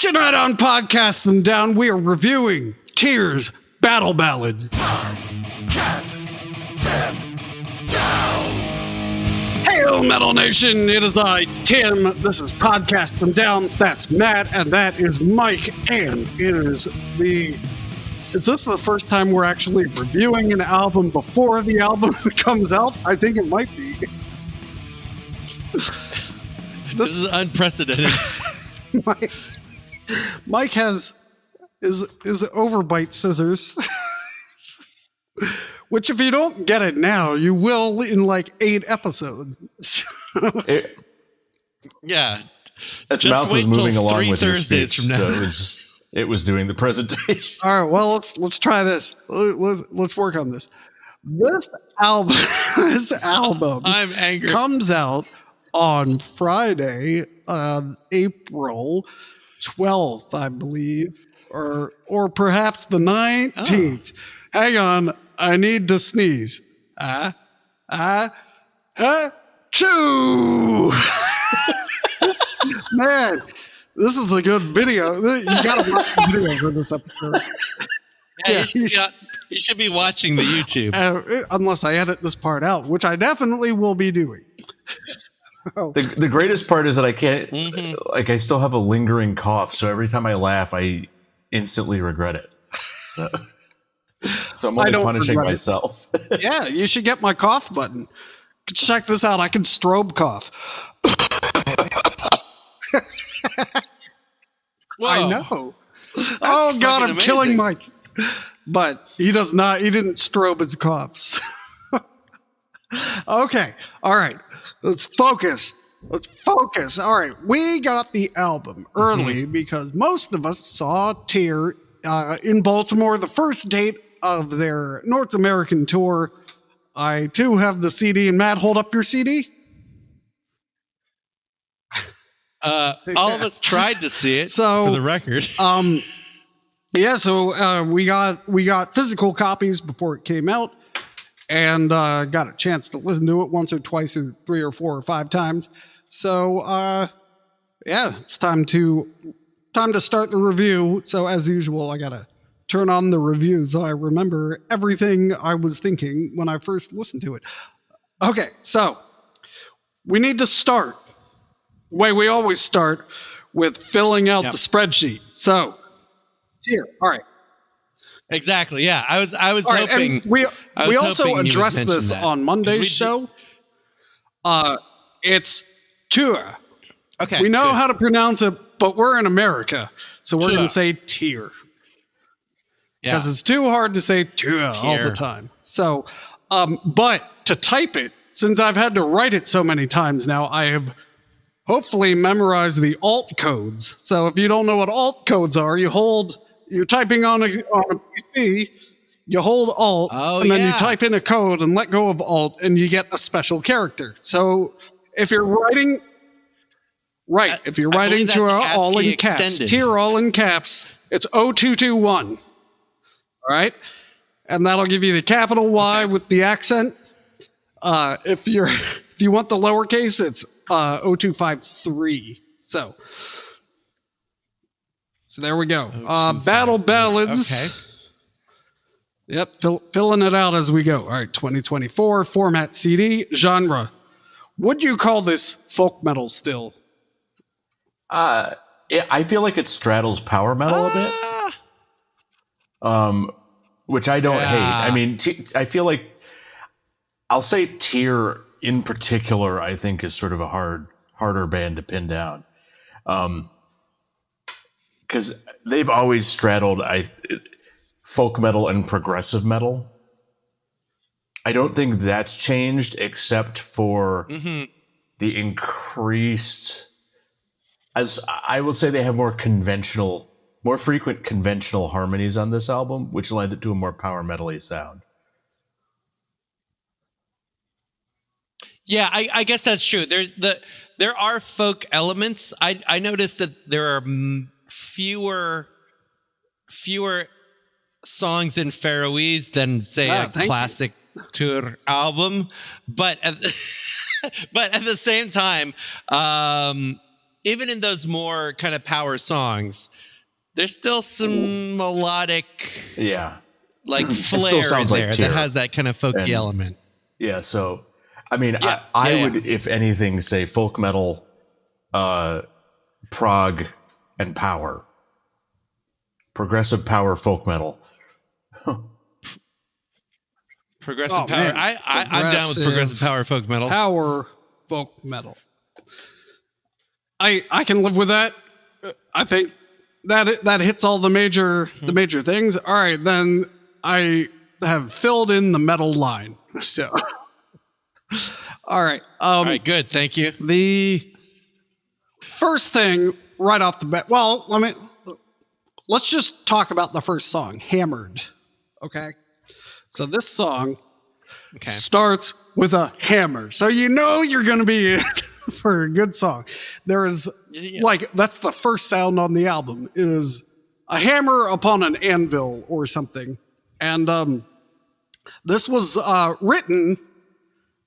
Tonight on Podcast Them Down, we are reviewing Tears Battle Ballads. Podcast them down. Hail Metal Nation, it is I, Tim. This is Podcast Them Down. That's Matt, and that is Mike. And it is is this the first time we're actually reviewing an album before the album comes out? I think it might be. This is unprecedented. Mike has is overbite scissors, which if you don't get it now, you will in like 8 episodes. Yeah, its mouth was moving along with your Thursdays speech, from now. so it was doing the presentation. All right, well let's try this. Let's work on this. This album I'm angry. comes out on Friday, April 12th, I believe, or perhaps the 19th. Oh. Hang on, I need to sneeze. Choo! Man, this is a good video. You gotta watch the video for this episode. Yeah, you should be watching the YouTube. Unless I edit this part out, which I definitely will be doing. The greatest part is that I can't, I still have a lingering cough, so every time I laugh, I instantly regret it. So I'm only punishing myself. Yeah, you should get my cough button. Check this out. I can strobe cough. I know. Oh, God, I'm amazing. Killing Mike. But he does not. He didn't strobe his coughs. Okay. All right. Let's focus. All right. We got the album early because most of us saw Tear in Baltimore, the first date of their North American tour. I, too, have the CD. And Matt, hold up your CD. All of us tried to see it, so, for the record. Yeah, so we got physical copies before it came out. And got a chance to listen to it once or twice or 3 or 4 or 5 times. So, yeah, it's time to start the review. So, as usual, I got to turn on the review so I remember everything I was thinking when I first listened to it. Okay, so we need to start the way we always start with filling out the spreadsheet. So, here, all right. Exactly. Yeah, I was hoping. We also addressed this on Monday's show. It's Tour. Okay. We know how to pronounce it, but we're in America, so we're going to say Tear. Because it's too hard to say Tour all the time. So, but to type it, since I've had to write it so many times now, I have hopefully memorized the alt codes. So if you don't know what alt codes are, you're typing on a PC, you hold Alt, and then you type in a code and let go of Alt, and you get a special character. So if you're writing, if you're writing to all in caps, Tear all in caps, it's 0221. All right? And that'll give you the capital Y with the accent. If you want the lowercase, it's 0253. So there we go. Battle Ballads. Okay. Yep, filling it out as we go. All right, 2024, format CD, genre. Would you call this folk metal still? I feel like it straddles power metal a bit. Which I don't hate. I mean, I feel like I'll say Tear in particular, I think is sort of a harder band to pin down. Because they've always straddled folk metal and progressive metal. I don't think that's changed except for the increased... As I will say, they have more frequent conventional harmonies on this album, which lend it to a more power metal-y sound. Yeah, I guess that's true. There are folk elements. I noticed that there are fewer songs in Faroese than say a classic Tour album, but at the same time, even in those more kind of power songs, there's still some melodic, like flair still sounds in like there Tear. that has that kind of folky element. Yeah, so I mean, I would, if anything, say folk metal, prog, and power, progressive power folk metal. Progressive power. Man. I'm down with progressive power folk metal. Power folk metal. I can live with that. I think that hits all the major things. All right, then I have filled in the metal line. So, all right. All right, good. Thank you. The first thing right off the bat. Well, let's just talk about the first song, "Hammered." Okay. So this song starts with a hammer. So you know you're going to be in for a good song. There is, that's the first sound on the album, is a hammer upon an anvil or something. And this was written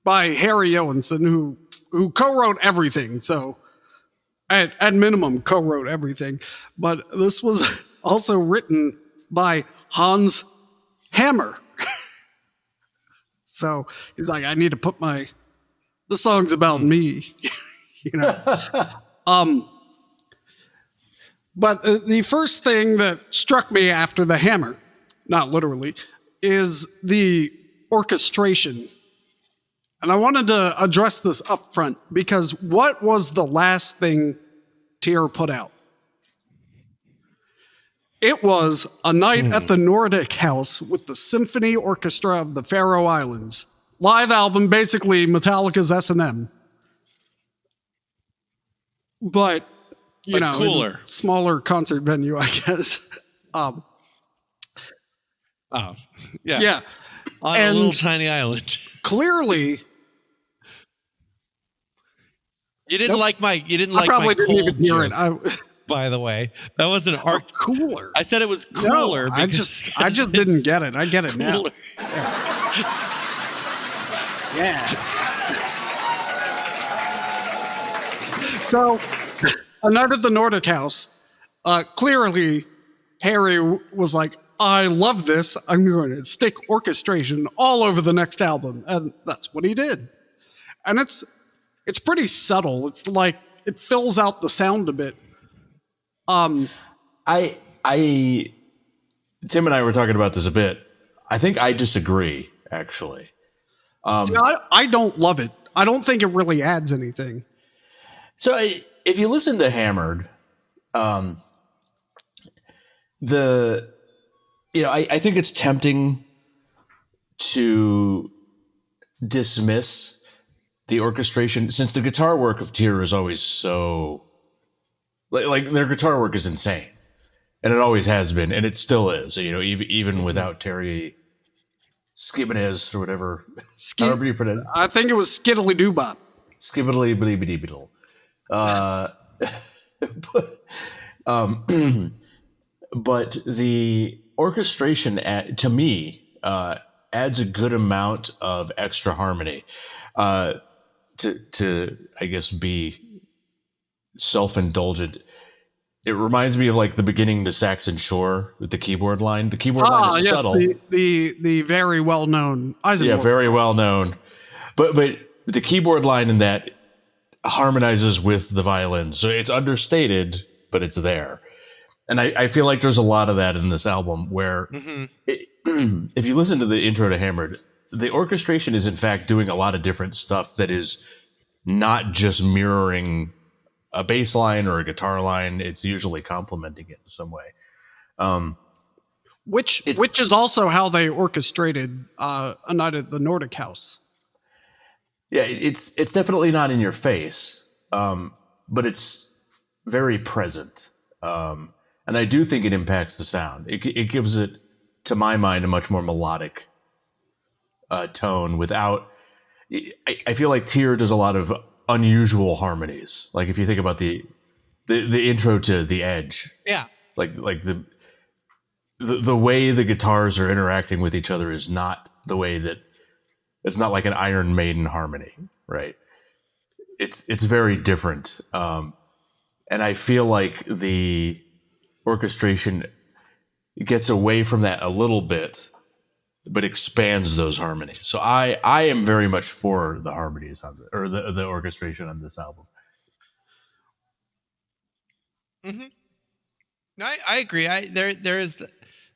by Harry Johansson, who co-wrote everything. So at minimum, co-wrote everything. But this was also written by Hans Hammer. So he's like, I need to put the song's about me, you know. But the first thing that struck me after the hammer, not literally, is the orchestration. And I wanted to address this up front, because what was the last thing Tyr put out? It was A Night at the Nordic House with the Symphony Orchestra of the Faroe Islands. Live album, basically Metallica's S&M. But, you know, cooler. Smaller concert venue, I guess. Yeah. Yeah. On a little tiny island. Clearly, You didn't like my I probably didn't even hear it. By the way, that was an art cooler. I said it was cooler. No, I just didn't get it. I get it now. Yeah. So, A Night at the Nordic House. Clearly, Harry was like, I love this. I'm going to stick orchestration all over the next album. And that's what he did. And it's pretty subtle. It's like it fills out the sound a bit. Tim and I were talking about this a bit. I think I disagree, actually. See, I don't love it. I don't think it really adds anything. So if you listen to Hammered, I think it's tempting to dismiss the orchestration, since the guitar work of Tyr is always so, like their guitar work is insane, and it always has been, and it still is. You know, even without Terry Skibanez or whatever, however you pronounce it. I think it was Skiddly Doobop. Skibbly Bibbly Beetle. But the orchestration, to me, adds a good amount of extra harmony. To I guess be self-indulgent, it reminds me of like the beginning to Saxon Shore with the keyboard line. The keyboard line is subtle. The very well known Eisenberg. Yeah, very well known. But the keyboard line in that harmonizes with the violin, so it's understated, but it's there. And I feel like there's a lot of that in this album where if you listen to the intro to Hammered, the orchestration is in fact doing a lot of different stuff that is not just mirroring a bass line or a guitar line. It's usually complementing it in some way. Which is also how they orchestrated A Night at the Nordic House. Yeah, it's definitely not in your face, but it's very present. And I do think it impacts the sound. It gives it, to my mind, a much more melodic tone without... I feel like Tyr does a lot of unusual harmonies. Like if you think about the intro to The Edge. Yeah. Like the way the guitars are interacting with each other is not the way that... It's not like an Iron Maiden harmony, right? It's very different. And I feel like the orchestration gets away from that a little bit, but expands those harmonies. So I am very much for the harmonies on the orchestration on this album. Mm-hmm. No, I agree. There's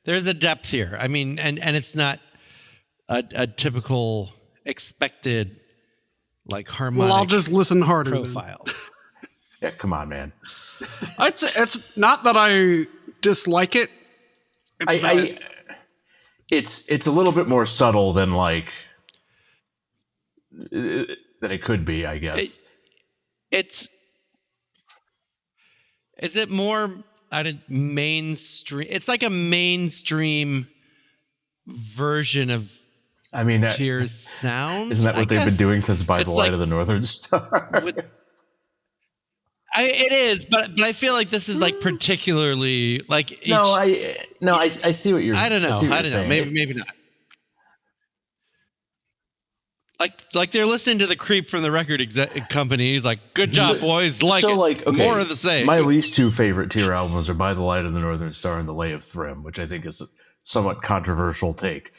a depth here. I mean, and it's not a typical expected like harmonic. Well, I'll just listen harder. Profile. Yeah, come on, man. It's not that I dislike it. It's a little bit more subtle than like than it could be, I guess. Is it more mainstream? It's like a mainstream version of Tears sound. Isn't that what they've been doing since By the Light of the Northern Star? It is, but I feel like this is like particularly like. I see what you're. I don't know. Maybe not. Like they're listening to the creep from the record company. He's like, "Good job, boys! More of the same." My least two favorite Tear albums are "By the Light of the Northern Star" and "The Lay of Thrym," which I think is a somewhat controversial take.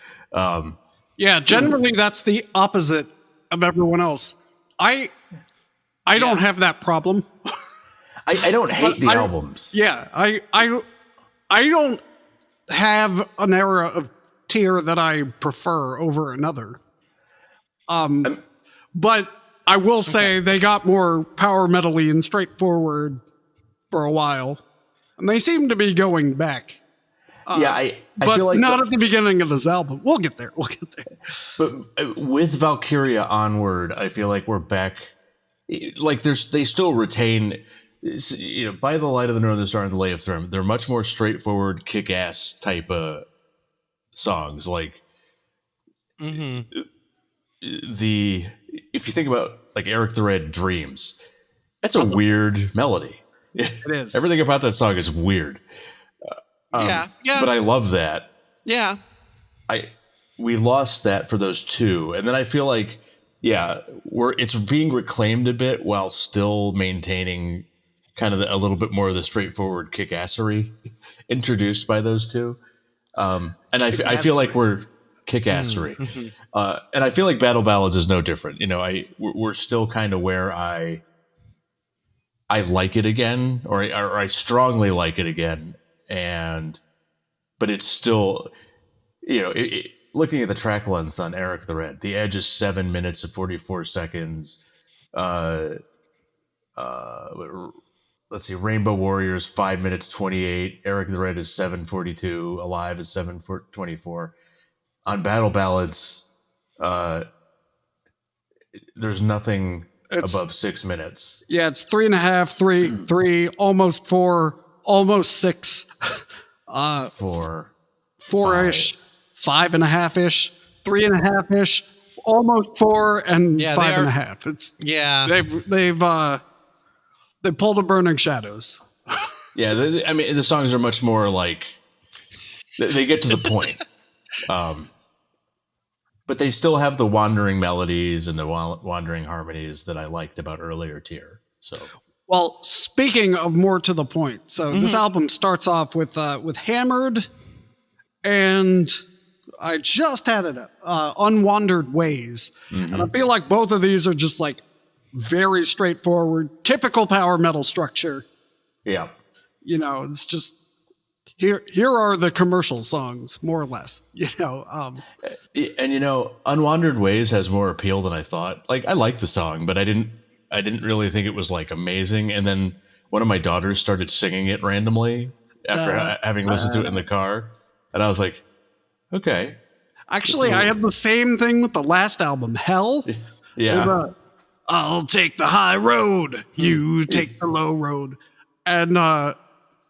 Yeah, generally that's the opposite of everyone else. I don't have that problem. I don't hate the albums. Yeah, I don't have an era of Tear that I prefer over another. But I will say they got more power metal-y and straightforward for a while, and they seem to be going back. I but feel like not at the beginning of this album. We'll get there. But with Valkyria Onward, I feel like we're back. Like they still retain, By the Light of the Northern Star and The Lay of Thrym. They're much more straightforward, kick-ass type of songs. Like if you think about like Eric the Red Dreams, that's a weird melody. It is. Everything about that song is weird. Yeah. But I love that. Yeah. We lost that for those two, and then I feel like it's being reclaimed a bit while still maintaining kind of a little bit more of the straightforward kick-assery introduced by those two. And I feel like we're kick-assery. And I feel like Battle Ballads is no different. We're still kind of where I like it again, or I strongly like it again. But it's still, looking at the track lengths on Eric the Red, The Edge is 7 minutes and 44 seconds. Let's see, Rainbow Warriors 5 minutes 28. Eric the Red is 7:42. Alive is 7:24. On Battle Ballads, there's nothing above 6 minutes. Yeah, it's 3.5, three, almost 4, almost 6. 4-ish, 5.5-ish, 3.5-ish, almost 4, and 5.5. They pulled a Burning Shadows. Yeah, the songs are much more like they get to the point. But they still have the wandering melodies and the wandering harmonies that I liked about earlier Tear. So, well, speaking of more to the point, so this album starts off with Hammered, and I just had it Unwandered Ways, and I feel like both of these are just like very straightforward, typical power metal structure. Yeah, it's just. Here are the commercial songs, more or less. Unwandered Ways has more appeal than I thought. Like, I like the song, but I didn't really think it was like amazing. And then one of my daughters started singing it randomly after having listened to it in the car, and I was like, okay. Actually, I had the same thing with the last album, Hell. Yeah. I'll take the high road, you take the low road, and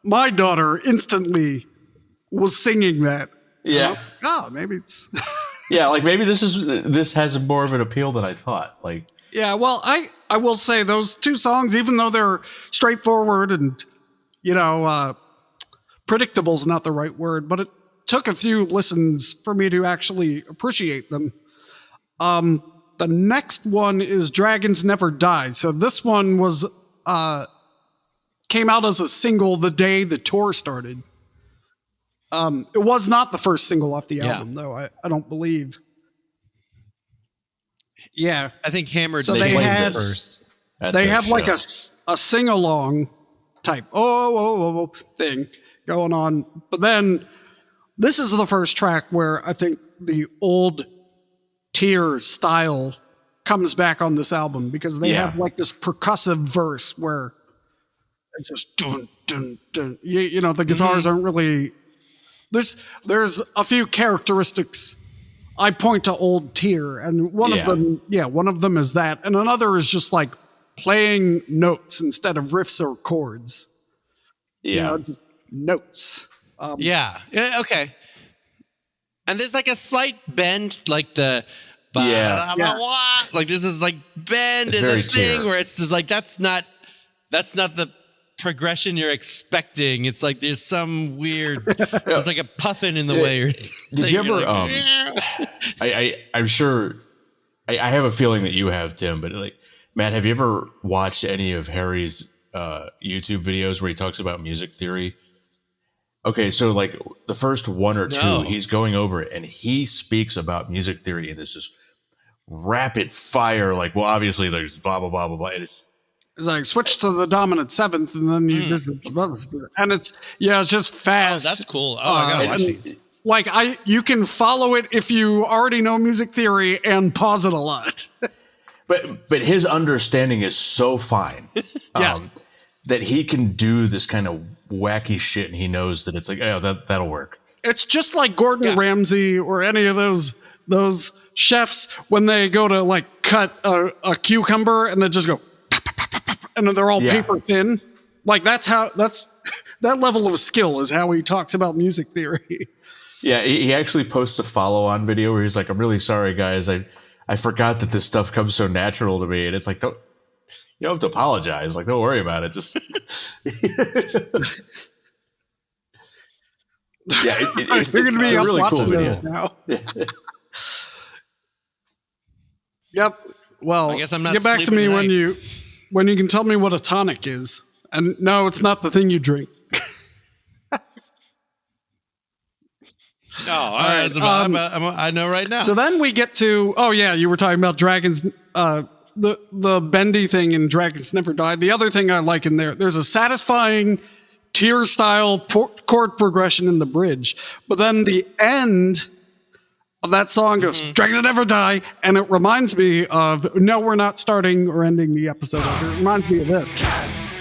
my daughter instantly was singing that. Yeah. Maybe it's. Yeah, like maybe this has more of an appeal than I thought. Like. Yeah, well, I will say those two songs, even though they're straightforward and predictable is not the right word, but it took a few listens for me to actually appreciate them. The next one is Dragons Never Die. So this one was came out as a single the day the tour started. It was not the first single off the album, though. I don't believe. Yeah, I think Hammered. So they had first. They have like a sing along type thing going on, but then this is the first track where I think the old Tear style comes back on this album, because they have like this percussive verse where it's just dun dun dun. You know, the guitars aren't really. There's a few characteristics I point to old Tear, and one of them is that, and another is just like playing notes instead of riffs or chords. Yeah, you know, just notes. Okay. And there's like a slight bend, like the like this is like bend in the thing where it's just like that's not the progression you're expecting. It's like there's some weird it's like a puffin in the way. Or did you ever I'm sure I have a feeling that you have, Tim, but like, Matt, have you ever watched any of Harry's YouTube videos where he talks about music theory? Okay, so like the first one or two, he's going over it and he speaks about music theory in this just rapid fire, like, well, obviously there's blah blah blah blah blah. It's like switch to the dominant seventh, and then you and it's just fast. Oh, that's cool. Oh, I gotta watch these. Like you can follow it if you already know music theory and pause it a lot. But his understanding is so fine, that he can do this kind of wacky shit, and he knows that it's like, oh, that'll work. It's just like Gordon Ramsay or any of those chefs when they go to like cut a cucumber and they just go, and they're all paper thin. Like that level of skill is how he talks about music theory. Yeah, he actually posts a follow-on video where he's like, I'm really sorry, guys. I forgot that this stuff comes so natural to me. And it's like, you don't have to apologize. Like, don't worry about it. Just it's going to be a really cool video now. Yep. Well, I guess I'm not get back to me when you can tell me what a tonic is. And no, it's not the thing you drink. No, all right. I know right now. So then we get to, you were talking about Dragons, the bendy thing in Dragons Never Die. The other thing I like in there's a satisfying Tear-style chord progression in the bridge. But then the end of that song goes, Dragons Never Die, and it reminds me of, no, we're not starting or ending the episode. It reminds me of this. Cast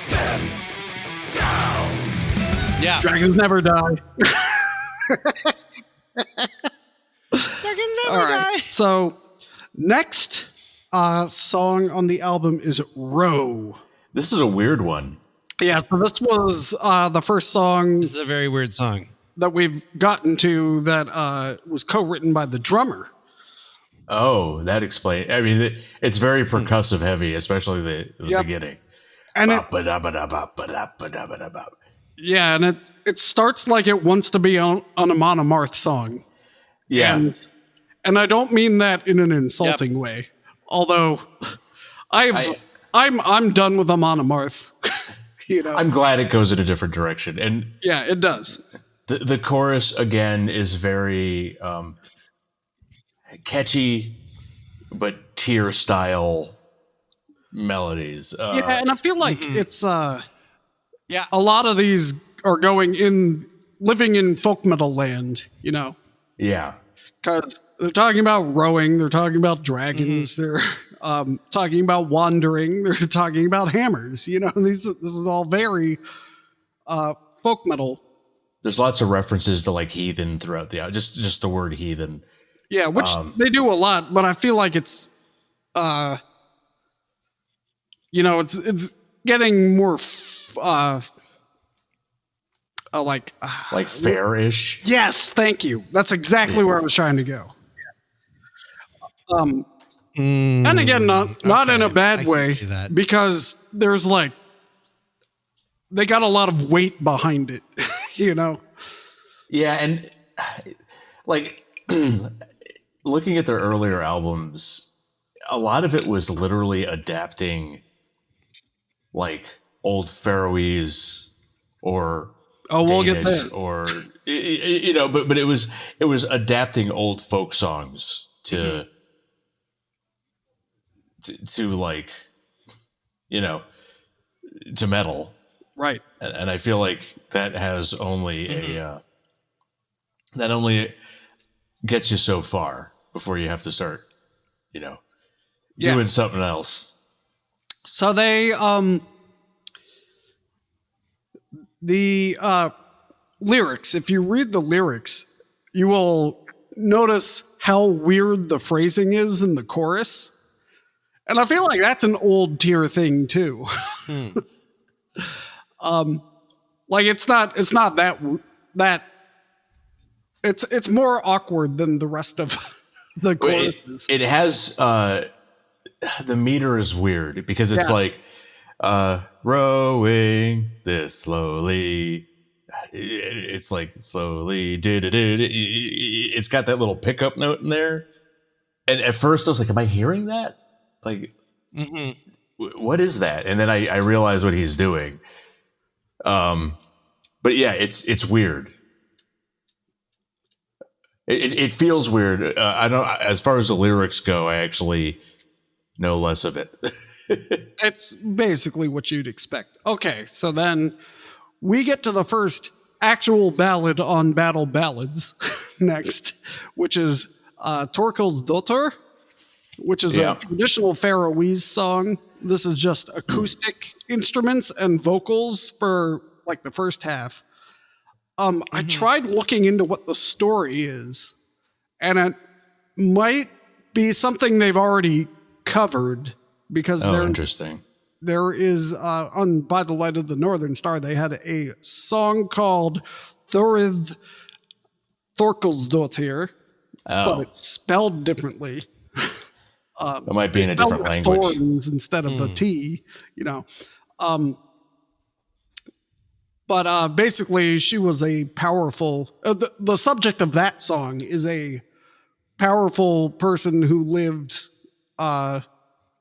them down. Yeah. Dragons Never Die. All right. So next song on the album is Row. This is a weird one. Yeah, so this was the first song. This is a very weird song that we've gotten to that was co-written by the drummer. Oh, that explains. I mean, it's very percussive heavy, especially the beginning. And yeah, and it starts like it wants to be on a Mon Amarth song. Yeah. And I don't mean that in an insulting way. Although I'm done with Amon Amarth. You know. I'm glad it goes in a different direction. And yeah, it does. The chorus again is very catchy, but Tear style melodies. Yeah, and I feel like it's a lot of these are living in folk metal land, you know. Yeah. Because they're talking about rowing, they're talking about dragons, they're talking about wandering, they're talking about hammers, you know. This is all very folk metal. There's lots of references to like heathen throughout just the word heathen. Yeah, which they do a lot, but I feel like it's it's getting more like fair-ish. Yes, thank you. That's exactly where I was trying to go. And again, not in a bad way, because there's they got a lot of weight behind it, you know? Yeah, and like looking at their earlier albums, a lot of it was literally adapting like old Faroese or we'll get Danish there. or but it was adapting old folk songs to like to metal, right? And I feel like that has only that only gets you so far before you have to start doing something else. So they the lyrics, if you read the lyrics, you will notice how weird the phrasing is in the chorus. And I feel like that's an old tier thing too. Like it's not that it's more awkward than the rest of the choruses. It has the meter is weird because it's like rowing this slowly. It's like slowly. It's got that little pickup note in there. And at first I was like, am I hearing that? Like, what is that? And then I realized what he's doing. But yeah, it's weird. It feels weird. I don't. As far as the lyrics go, I actually know less of it. It's basically what you'd expect. Okay, so then we get to the first actual ballad on Battle Ballads next, which is Torkel's Dotter, which is a traditional Faroese song. This is just acoustic instruments and vocals for like the first half. I tried looking into what the story is, and it might be something they've already covered because interesting. There is on By the Light of the Northern Star, they had a song called Thorkel's Dotter, but it's spelled differently. It might be in a different language. Thorns instead of the T, But basically, she was a powerful. The subject of that song is a powerful person who lived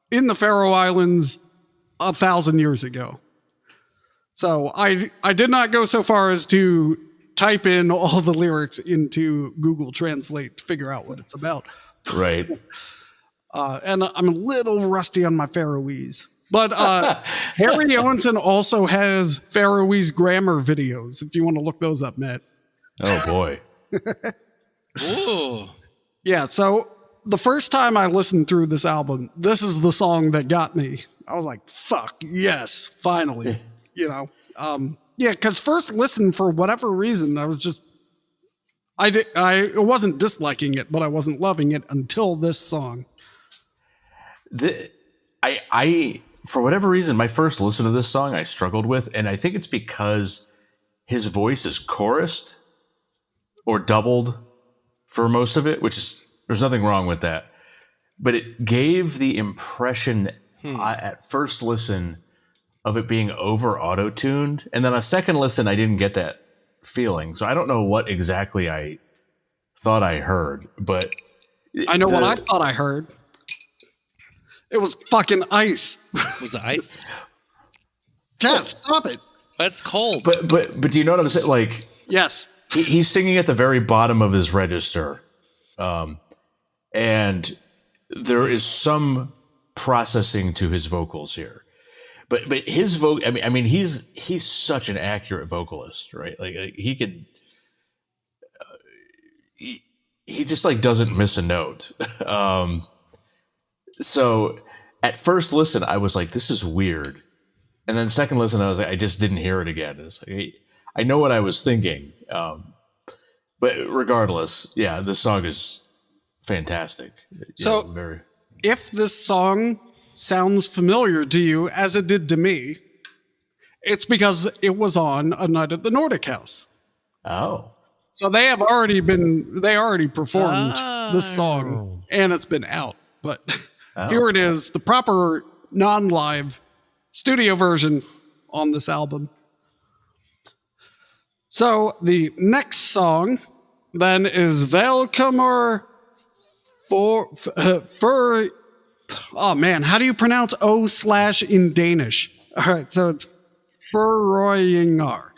in the Faroe Islands 1,000 years ago. So I did not go so far as to type in all the lyrics into Google Translate to figure out what it's about. Right. And I'm a little rusty on my Faroese. But Harry Owenson also has Faroese grammar videos, if you want to look those up, Matt. Oh, boy. Ooh. Yeah, so the first time I listened through this album, this is the song that got me. I was like, fuck, yes, finally. Because first listen, for whatever reason, I was just... I wasn't disliking it, but I wasn't loving it until this song. I for whatever reason, my first listen to this song I struggled with, and I think it's because his voice is chorused or doubled for most of it, which is, there's nothing wrong with that. But it gave the impression at first listen of it being over auto-tuned, and then a second listen I didn't get that feeling. So I don't know what exactly I thought I heard, but I know what I thought I heard. It was fucking ice. Was it ice? Yeah, stop it. That's cold. But do you know what I'm saying? Like, yes, he's singing at the very bottom of his register, and there is some processing to his vocals here. But his I mean, he's such an accurate vocalist, right? Like he could. He just like doesn't miss a note. So at first listen, I was like, this is weird. And then second listen, I was like, I just didn't hear it again. It's like, hey, I know what I was thinking. But regardless, yeah, this song is fantastic. So if this song sounds familiar to you, as it did to me, it's because it was on A Night at the Nordic House. Oh. So they already performed this song, and it's been out. But here it is, the proper non-live studio version on this album. So the next song then is Velkommer for oh man, how do you pronounce O/ in Danish? All right, so it's Forøyinger.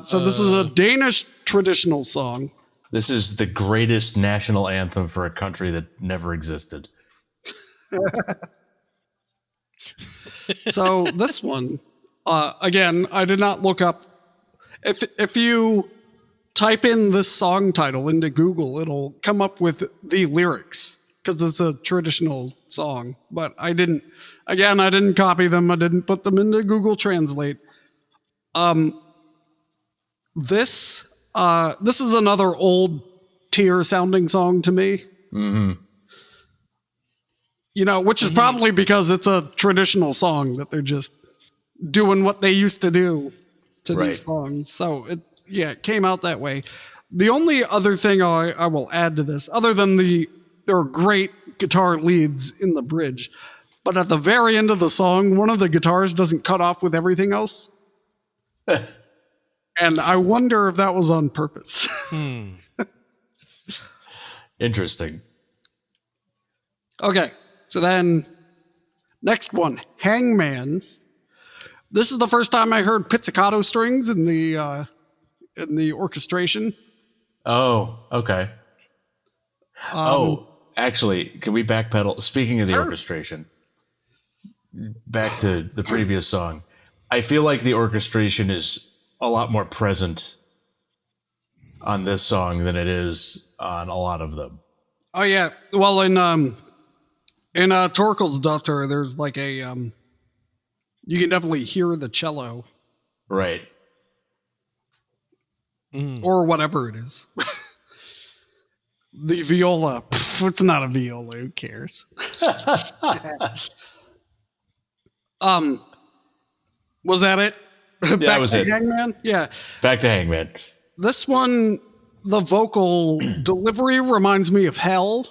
So this is a Danish traditional song. This is the greatest national anthem for a country that never existed. So this one, again, I did not look up. If you type in this song title into Google, it'll come up with the lyrics because it's a traditional song. But I didn't copy them. I didn't put them into Google Translate. This is another old Tyr sounding song to me. Mm-hmm. You know, which is probably because it's a traditional song that they're just doing what they used to do to these songs. So it came out that way. The only other thing I will add to this, other than there are great guitar leads in the bridge, but at the very end of the song, one of the guitars doesn't cut off with everything else. And I wonder if that was on purpose. Interesting. Okay, so then next one, Hangman. This is the first time I heard pizzicato strings in the orchestration. Oh, okay. Actually, can we backpedal? Speaking of the orchestration, back to the previous song. I feel like the orchestration is a lot more present on this song than it is on a lot of them. Oh yeah, well in Torkel's Daughter, there's like a you can definitely hear the cello, right, or whatever it is. The viola, it's not a viola. Who cares? Was that it? Yeah, that was it. Hangman? Yeah. Back to Hangman. This one, the vocal delivery reminds me of Hell.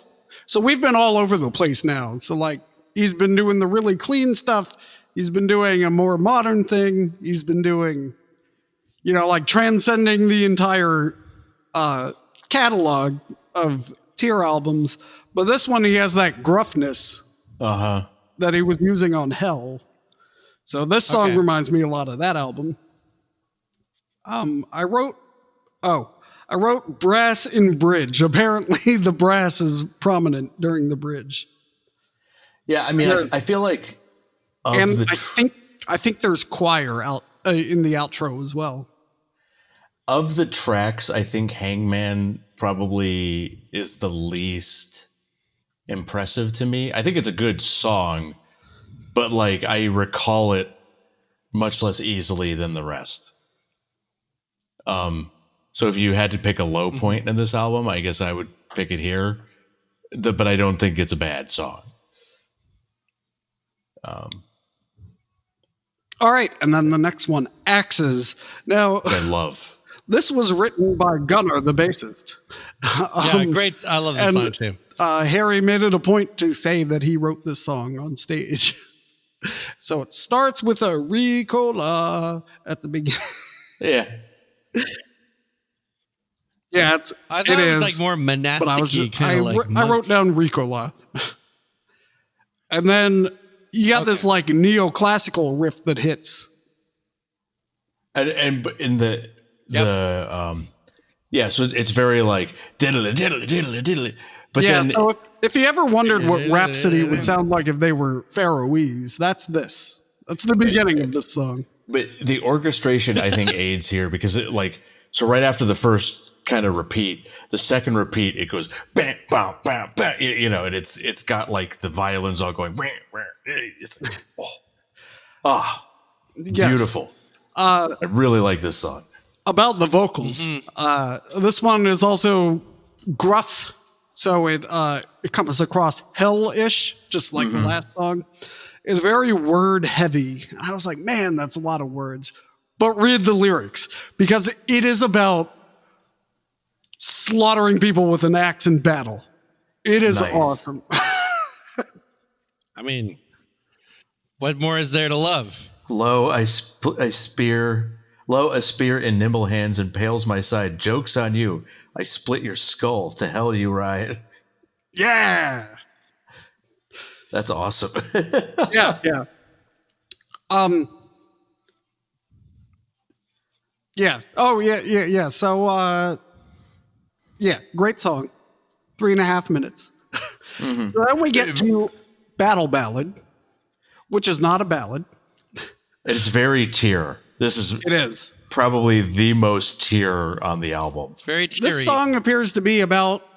So we've been all over the place now. So like he's been doing the really clean stuff. He's been doing a more modern thing. He's been doing, like transcending the entire catalog of Tyr albums. But this one, he has that gruffness that he was using on Hell. So this song reminds me a lot of that album. I wrote brass in bridge. Apparently the brass is prominent during the bridge. Yeah, I mean, I feel like, I think there's choir out in the outro as well. Of the tracks, I think Hangman probably is the least impressive to me. I think it's a good song, but like I recall it much less easily than the rest. So if you had to pick a low point in this album, I guess I would pick it here. But I don't think it's a bad song. All right, and then the next one, Axes. Now, I love. This was written by Gunnar, the bassist. Yeah, great. I love this song too. Harry made it a point to say that he wrote this song on stage. So it starts with a Ricola at the beginning. Yeah. Yeah, I thought it was like more monastic-y, kind of like I wrote down Ricola. And then you got this like neoclassical riff that hits. And in so it's very like diddly diddly diddly diddly. But yeah, then, so if you ever wondered what Rhapsody would sound like if they were Faroese, that's this. That's the beginning of this song. But the orchestration, I think, aids here because it so right after the first kind of repeat, the second repeat, it goes bam, bam, bam, bam, and it's got like the violins all going. It's beautiful. I really like this song. About the vocals, this one is also gruff, so it comes across hell-ish, just like the last song. It's very word heavy. I was like, man, that's a lot of words. But read the lyrics, because it is about slaughtering people with an axe in battle. It is awesome. I mean, what more is there to love? Lo, a spear in nimble hands impales my side. Joke's on you. I split your skull. To hell you ride. Yeah. That's awesome. Yeah. Yeah. Oh, yeah. So, great song. 3.5 minutes. Mm-hmm. So then we get to Battle Ballad, which is not a ballad. It's very Tear. It is probably the most Tear on the album. It's very teary. This song appears to be about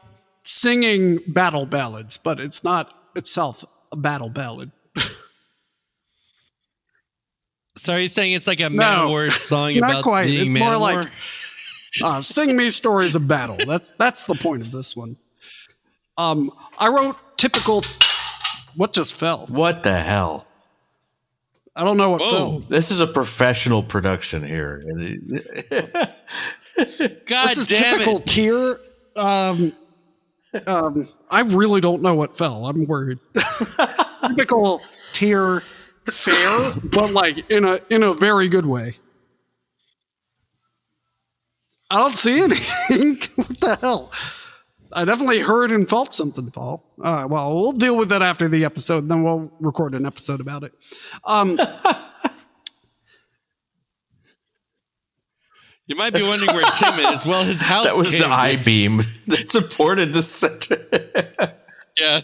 singing battle ballads, but it's not itself a battle ballad. So are you saying it's like a Man-O-War song about quite. Being Man-O-War? More like sing me stories of battle. That's the point of this one. I wrote typical. What just fell? What the hell? I don't know what fell. This is a professional production here. God this is damn typical it. Tear. I really don't know what fell. I'm worried. Typical Tear fare, but like in a very good way. I don't see anything. What the hell? I definitely heard and felt something fall. Well, we'll deal with that after the episode, and then we'll record an episode about it. You might be wondering where Tim is. Well, his house. That was the I-beam that supported the center. Yeah.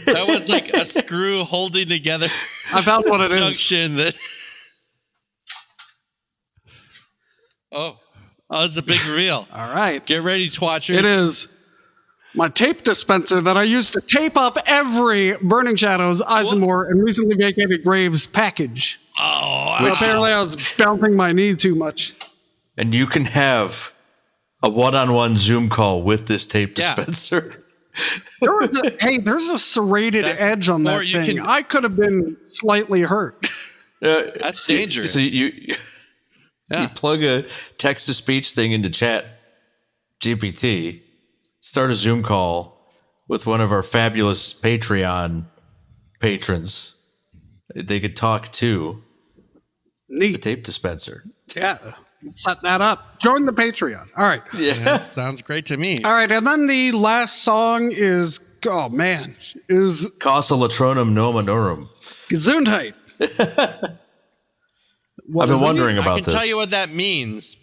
That was like a screw holding together. I found what it is. Junction that. Oh, it's a big reveal. All right. Get ready, twatchers. It is my tape dispenser that I used to tape up every Burning Shadows, Eisenmore, and recently vacated Graves package. Oh, apparently I was bouncing my knee too much. And you can have a one-on-one Zoom call with this tape dispenser. There's a serrated edge on that thing. I could have been slightly hurt. That's dangerous. So you plug a text-to-speech thing into Chat GPT, start a Zoom call with one of our fabulous Patreon patrons. They could talk to the tape dispenser. Yeah. Set that up. Join the Patreon. All right. Yeah. Sounds great to me. All right. And then the last song is Casa Latronum Nomanorum. Gesundheit. I've been wondering about this. I can tell you what that means.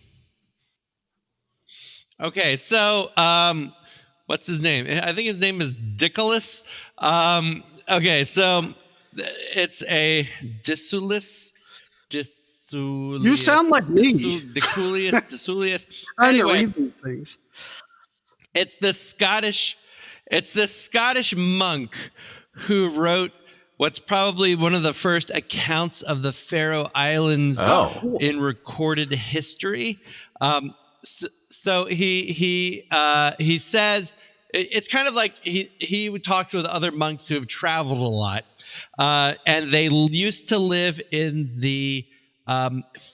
Okay, so what's his name? I think his name is Dickolas. Okay, so it's a Dissulius. You sound like me. Dissulius. Anyway, read these things. It's the Scottish monk who wrote what's probably one of the first accounts of the Faroe Islands in recorded history. So he says it's kind of like he talks with other monks who have traveled a lot, and they used to live in the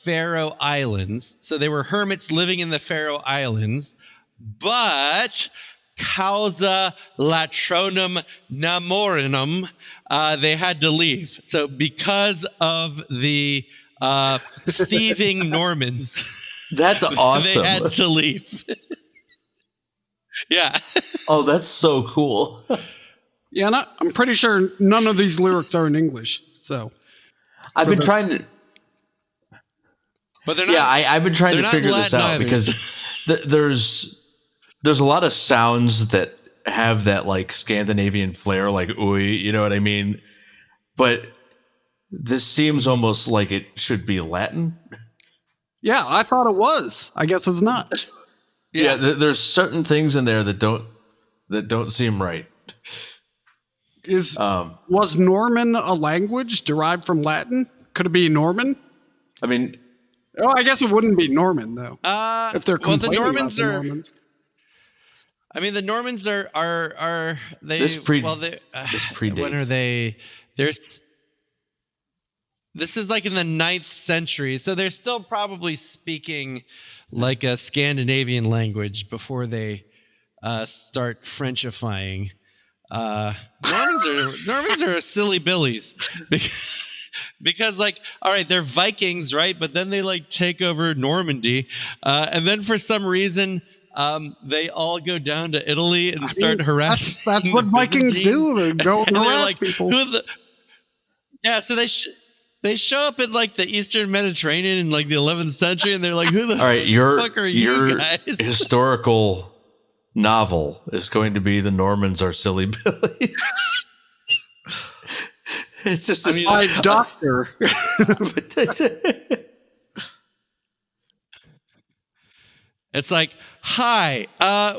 Faroe Islands. So they were hermits living in the Faroe Islands, but causa latronum namorinum, they had to leave. So because of the thieving Normans, that's awesome. They had to leave. Yeah. Oh, that's so cool. Yeah, I'm pretty sure none of these lyrics are in English. So I've been trying to. But they're not. Yeah, I've been trying to figure this out because there's a lot of sounds that have that like Scandinavian flair, like ooey, you know what I mean? But this seems almost like it should be Latin. Yeah, I thought it was. I guess it's not. Yeah, there's certain things in there that don't seem right. Was Norman a language derived from Latin? Could it be Norman? I mean, I guess it wouldn't be Norman though. If they're complaining about the Normans. I mean, the Normans are they? This predates. When are they? This is like in the 9th century, so they're still probably speaking like a Scandinavian language before they start Frenchifying. Normans are silly billies because like, all right, they're Vikings, right? But then they like take over Normandy, and then for some reason. They all go down to Italy and start harassing. That's what Vikings do. They go and harass like, people. So They show up in like the Eastern Mediterranean in like the 11th century, and they're like, "Who the fuck are you guys?" Historical novel is going to be The Normans Are Silly Billies. It's just my doctor. It's like, hi,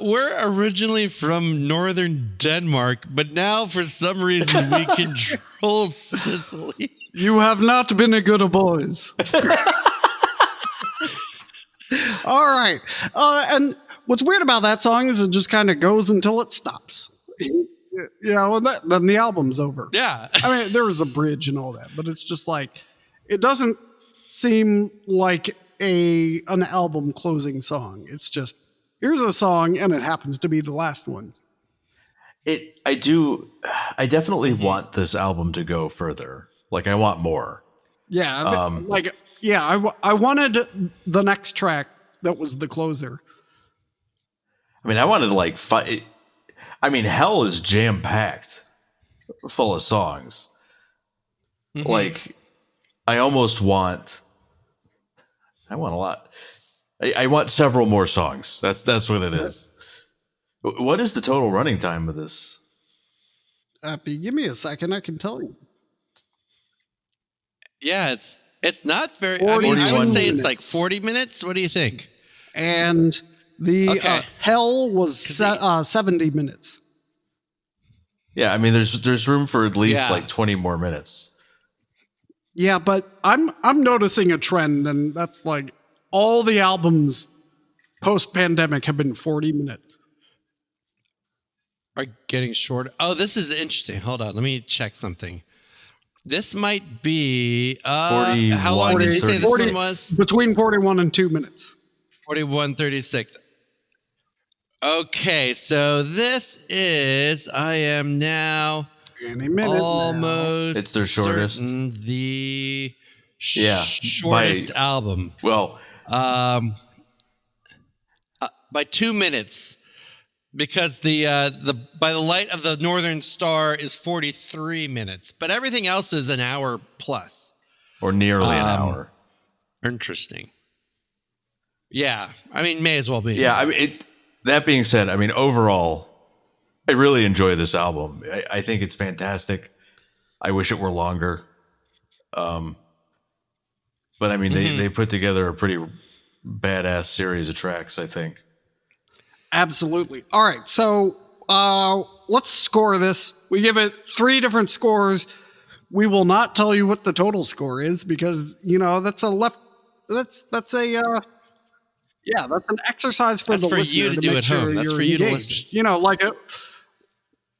we're originally from northern Denmark, but now for some reason we control Sicily. You have not been a good of boys. All right. And what's weird about that song is it just kind of goes until it stops. And then the album's over. Yeah. I mean, there was a bridge and all that, but it's just like, it doesn't seem like an album closing song. It's just, here's a song and it happens to be the last one. I definitely want this album to go further. Like, I want more. Yeah. I wanted the next track that was the closer. I mean, I wanted like Hell is jam packed, full of songs. Mm-hmm. Like, I want a lot. I want several more songs. That's what it is. What is the total running time of this? If you give me a second, I can tell you. Yeah, it's not very. I would say it's like 40 minutes. What do you think? And the Hell was 70 minutes. Yeah, I mean, there's room for at least like 20 more minutes. Yeah, but I'm noticing a trend, and that's like all the albums post-pandemic have been 40 minutes. Are getting shorter. Oh, this is interesting. Hold on, let me check something. This might be 41. How long did you say this one was? Between 41 and 2 minutes. 41:36. Okay, so this is. I am now any minute almost. Now. It's their shortest. The shortest album. Well, by 2 minutes. Because the By the Light of the Northern Star is 43 minutes, but everything else is an hour plus, or nearly an hour. Interesting. Yeah, I mean, may as well be. Yeah, I mean, that being said, I mean, overall, I really enjoy this album. I think it's fantastic. I wish it were longer, but I mean, they put together a pretty badass series of tracks, I think. Absolutely. All right, so let's score this. We give it 3 different scores. We will not tell you what the total score is because that's an exercise for the listener you to do make at sure home. That's you're for you engaged. to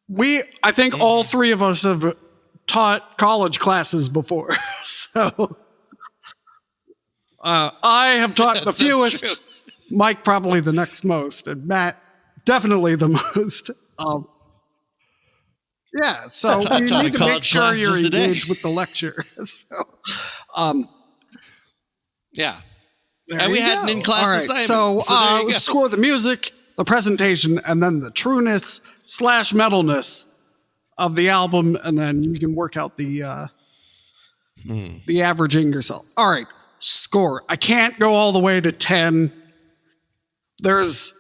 listen. I think all 3 of us have taught college classes before, so I have taught the fewest. Mike probably the next most, and Matt definitely the most. So you need to make sure you're engaged with the lecture. Yeah. And we had an in-class assignment. So score the music, the presentation, and then the trueness / metalness of the album, and then you can work out the averaging yourself. All right, score. I can't go all the way to 10. There's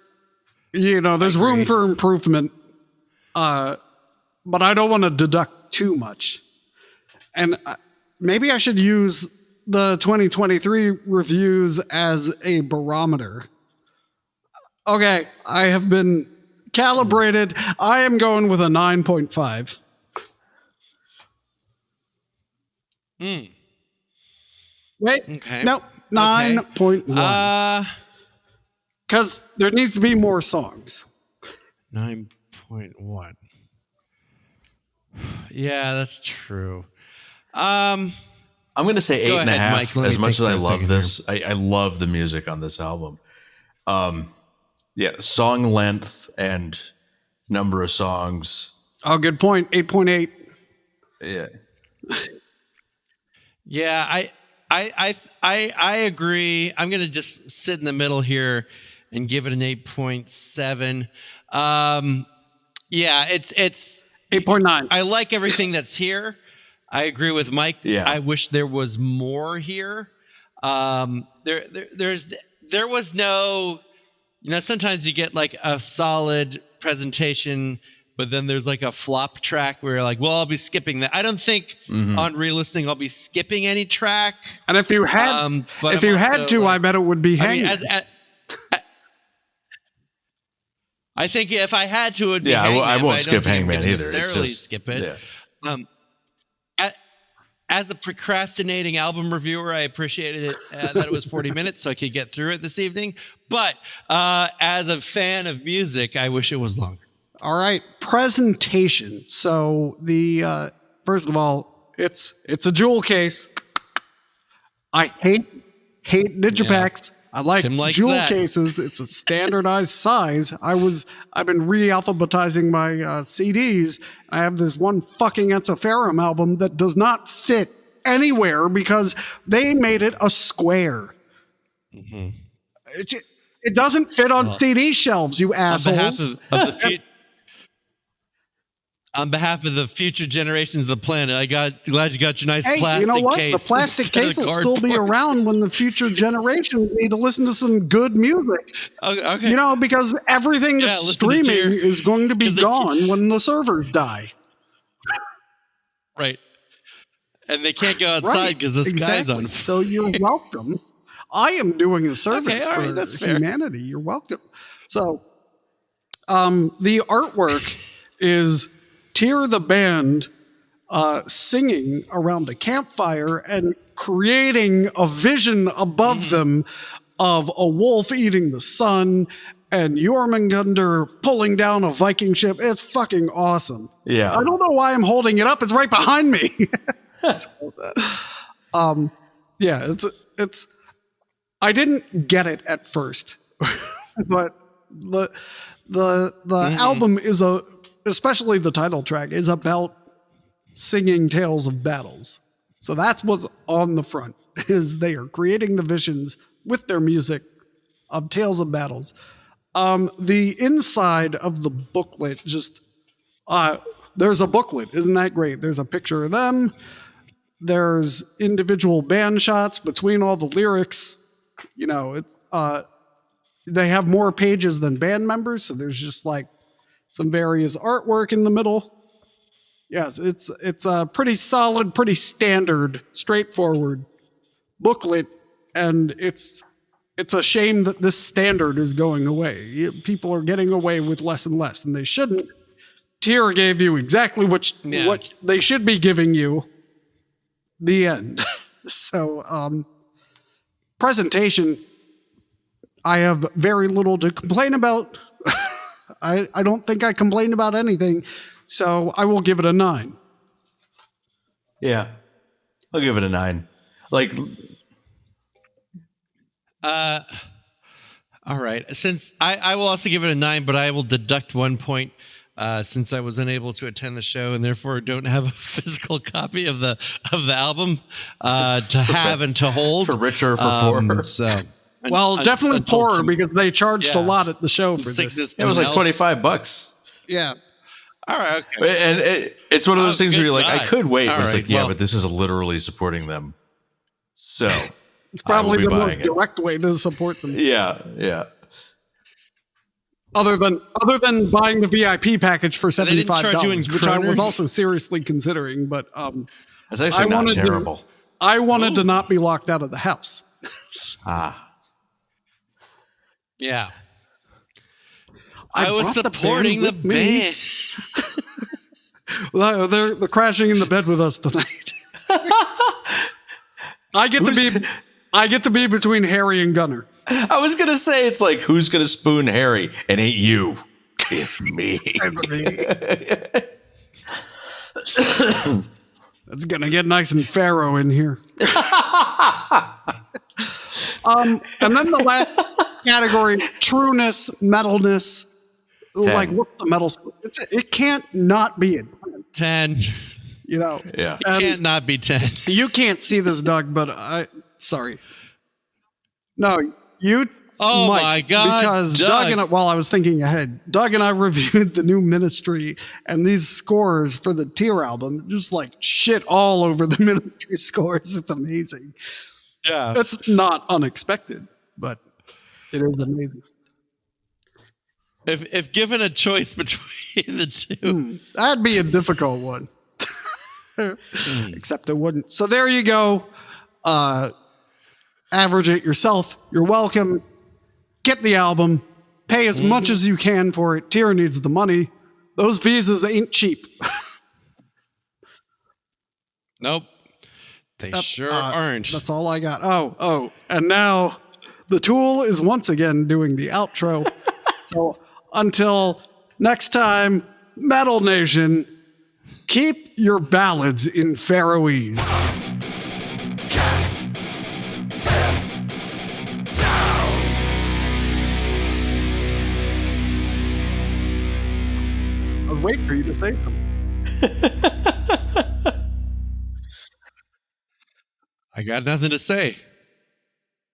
room for improvement, but I don't want to deduct too much. And maybe I should use the 2023 reviews as a barometer. Okay, I have been calibrated. I am going with a 9.5. Wait, okay. Nope, 9.1. Because there needs to be more songs. 9.1. Yeah, that's true. I'm going to say 8.5. Mike, as much as I love this, I love the music on this album. Song length and number of songs. Oh, good point. 8.8. Yeah. Yeah, I agree. I'm going to just sit in the middle here and give it an 8.7. It's 8.9. I like everything that's here. I agree with Mike. Yeah. I wish there was more here. There was no, sometimes you get like a solid presentation, but then there's like a flop track where you're like, well, I'll be skipping that. I don't think on re-listening I'll be skipping any track. And if you had, I bet it would be hanging. I think if I had to, it would be Hangman. I won't skip Hangman either. Necessarily skip it. Yeah. As a procrastinating album reviewer, I appreciated it that it was 40 minutes so I could get through it this evening. But as a fan of music, I wish it was longer. All right, presentation. So the first of all, it's a jewel case. I hate Digipacks. I like jewel cases. It's a standardized size. I've been re-alphabetizing my CDs. I have this one fucking Encepharum album that does not fit anywhere because they made it a square. Mm-hmm. It doesn't fit on CD shelves, you assholes. On behalf of the future generations of the planet, glad you got your nice plastic case. You know what? The plastic case will still be around when the future generations need to listen to some good music. Okay. Because everything that's streaming is going to be gone when the servers die. Right. And they can't go outside because the sky's on fire. So you're welcome. I am doing a service for humanity. You're welcome. So the artwork is Tyr the band singing around a campfire and creating a vision above them of a wolf eating the sun and Jormungandr pulling down a Viking ship. It's fucking awesome. Yeah. I don't know why I'm holding it up. It's right behind me. It's I didn't get it at first, but the album is especially the title track, is about singing tales of battles. So that's what's on the front, is they are creating the visions with their music of tales of battles. The inside of the booklet, there's a booklet. Isn't that great? There's a picture of them. There's individual band shots between all the lyrics. It's they have more pages than band members, so there's just like some various artwork in the middle. Yes, it's a pretty solid, pretty standard, straightforward booklet, and it's a shame that this standard is going away. People are getting away with less and less, and they shouldn't. Tyr gave you exactly what they should be giving you. The end. So, presentation, I have very little to complain about. I don't think I complained about anything, so I will give it a 9. Yeah, I'll give it a 9. All right. Since I will also give it a 9, but I will deduct 1 point since I was unable to attend the show and therefore don't have a physical copy of the album to have and to hold. For richer or for poorer. Definitely poorer because they charged a lot at the show for this. It was like $25. Yeah. All right. Okay. And it's one of those things where you're like, I could wait. But it's right, like, but this is literally supporting them. So it's probably the most direct way to support them. Yeah. Other than buying the VIP package for $75, which I was also seriously considering, but that's actually not terrible. I wanted to not be locked out of the house. Yeah. I was supporting the band. Well, they're crashing in the bed with us tonight. I get to be between Harry and Gunnar. I was gonna say, it's like, who's gonna spoon Harry? It ain't you. It's me. It's me. It's gonna get nice and Pharaoh in here. And then the last category, trueness, metalness. 10. Like, what's the metal score? It can't not be a 10. Yeah. It can't not be 10. You can't see this, Doug, but sorry. No, you Oh Mike, my God. because Doug and I, while I was thinking ahead, Doug and I reviewed the new Ministry, and these scores for the Tear album just like shit all over the Ministry scores. It's amazing. Yeah. It's not unexpected, but it is amazing. If given a choice between the two, That'd be a difficult one. Except it wouldn't. So there you go. Average it yourself. You're welcome. Get the album. Pay as much as you can for it. Tear needs the money. Those visas ain't cheap. nope. They sure aren't. That's all I got. Oh. And now the Tool is once again doing the outro. So until next time, Metal Nation, keep your ballads in Faroese. Cast them down. I was waiting for you to say something. I got nothing to say.